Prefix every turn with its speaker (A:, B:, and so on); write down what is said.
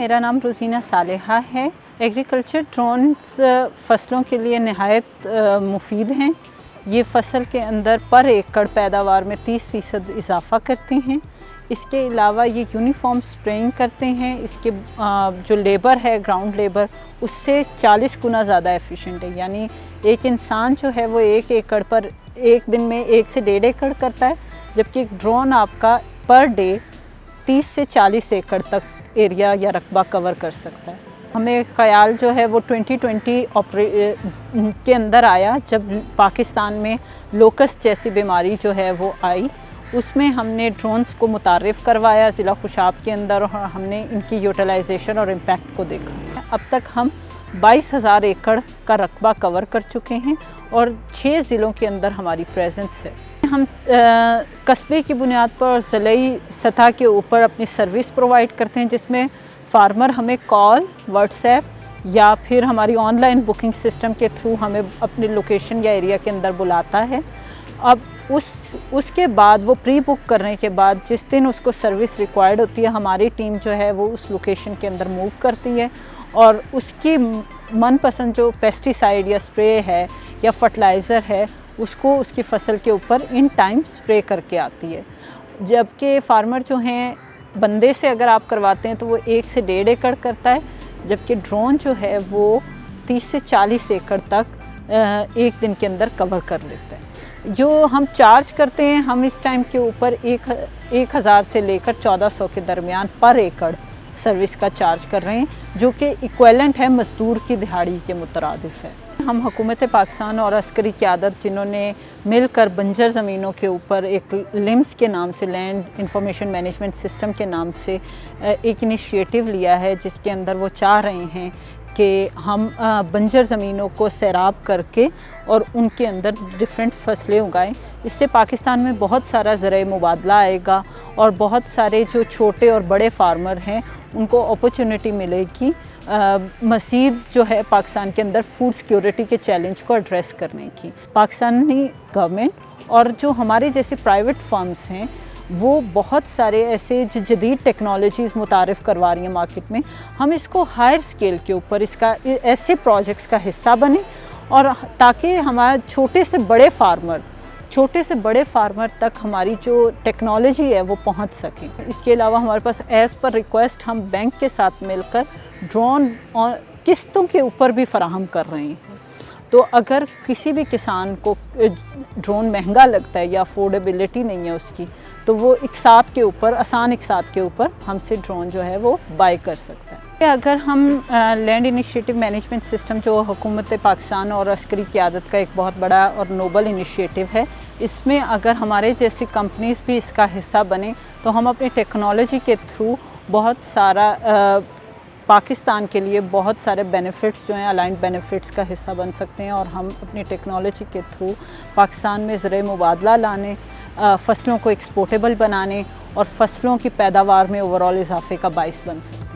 A: मेरा नाम रोज़ीना सालेहा है। एग्रीकल्चर ड्रोन्स फ़सलों के लिए नहायत मुफीद हैं। ये फ़सल के अंदर पर एकड़ पैदावार में 30% इजाफ़ा करते हैं। इसके अलावा ये यूनिफॉर्म स्प्रेइंग करते हैं। इसके जो लेबर है, ग्राउंड लेबर, उससे 40 गुना ज़्यादा एफिशिएंट है। यानी एक इंसान जो है वो 1 एकड़ पर एक दिन में 1 से 1.5 एकड़ करता है, जबकि एक ड्रोन आपका पर डे 30 से 40 एकड़ तक एरिया या रकबा कवर कर सकता है। हमें ख़याल जो है वो 2020 के अंदर आया, जब पाकिस्तान में लोकस्ट जैसी बीमारी जो है वो आई। उसमें हमने ड्रोन्स को मुतारिफ़ करवाया ज़िला खुशाब के अंदर, और हमने इनकी यूटिलाइजेशन और इम्पैक्ट को देखा। अब तक हम 22,000 एकड़ का रकबा कवर कर चुके हैं और 6 ज़िलों के अंदर हमारी प्रेजेंस है। हम कस्बे की बुनियाद पर और ज़िलाई सतह के ऊपर अपनी सर्विस प्रोवाइड करते हैं, जिसमें फार्मर हमें कॉल, व्हाट्सएप या फिर हमारी ऑनलाइन बुकिंग सिस्टम के थ्रू हमें अपनी लोकेशन या एरिया के अंदर बुलाता है। अब उसके बाद वो प्री बुक करने के बाद जिस दिन उसको सर्विस रिक्वायर्ड होती है, हमारी टीम जो है वो उस लोकेशन के अंदर मूव करती है और उसकी मनपसंद जो पेस्टिसाइड या स्प्रे है या फर्टिलाइज़र है, उसको उसकी फ़सल के ऊपर इन टाइम स्प्रे करके आती है। जबकि फार्मर जो हैं, बंदे से अगर आप करवाते हैं तो वो 1 से 1.5 एकड़ करता है, जबकि ड्रोन जो है वो 30 से 40 एकड़ तक एक दिन के अंदर कवर कर लेता है। जो हम चार्ज करते हैं, हम इस टाइम के ऊपर 1000 से लेकर 1400 के दरमियान पर एकड़ सर्विस का चार्ज कर रहे हैं, जो कि इक्विवेलेंट है मज़दूर की दिहाड़ी के मुतरादिफ है। हम हुकूमत पाकिस्तान और अस्करी क़यादत, जिन्होंने मिलकर बंजर ज़मीनों के ऊपर एक लिम्स के नाम से, लैंड इंफॉर्मेशन मैनेजमेंट सिस्टम के नाम से एक इनिशिएटिव लिया है, जिसके अंदर वो चाह रहे हैं कि हम बंजर ज़मीनों को सैराब करके और उनके अंदर डिफरेंट फसलें उगाएं। इससे पाकिस्तान में बहुत सारा ज़राए मुबादला आएगा और बहुत सारे जो छोटे और बड़े फार्मर हैं उनको अपॉर्चुनिटी मिलेगी मज़ीद जो है पाकिस्तान के अंदर फूड सिक्योरिटी के चैलेंज को एड्रेस करने की। पाकिस्तानी गवर्नमेंट और जो हमारे जैसे प्राइवेट फर्म्स हैं, वो बहुत सारे ऐसे जो जदीद टेक्नोलॉजीज़ मुतारिफ़ करवा रही हैं मार्केट में। हम इसको हायर स्केल के ऊपर इसका ऐसे प्रोजेक्ट्स का हिस्सा बने, और ताकि हमारे छोटे से बड़े फार्मर तक हमारी जो टेक्नोलॉजी है वो पहुंच सके। इसके अलावा हमारे पास एज़ पर रिक्वेस्ट हम बैंक के साथ मिलकर ड्रोन और किस्तों के ऊपर भी फराहम कर रहे हैं। तो अगर किसी भी किसान को ड्रोन महंगा लगता है या अफोर्डेबिलिटी नहीं है उसकी, तो वो आसान इकसात के ऊपर हमसे ड्रोन जो है वो बाय कर सकता है। अगर हम लैंड इनिशिएटिव मैनेजमेंट सिस्टम, जो हुकूमत पाकिस्तान और अस्करी क़यादत का एक बहुत बड़ा और नोबल इनिशिएटिव है, इसमें अगर हमारे जैसी कंपनीज़ भी इसका हिस्सा बने तो हम अपनी टेक्नोलॉजी के थ्रू बहुत सारा पाकिस्तान के लिए बहुत सारे बेनिफिट्स जो हैं, अलाइंड बेनिफिट्स का हिस्सा बन सकते हैं, और हम अपनी टेक्नोलॉजी के थ्रू पाकिस्तान में ज़राए मुबादला लाने, फसलों को एक्सपोर्टेबल बनाने और फसलों की पैदावार में ओवरऑल इजाफे का बाइस बन सकते हैं।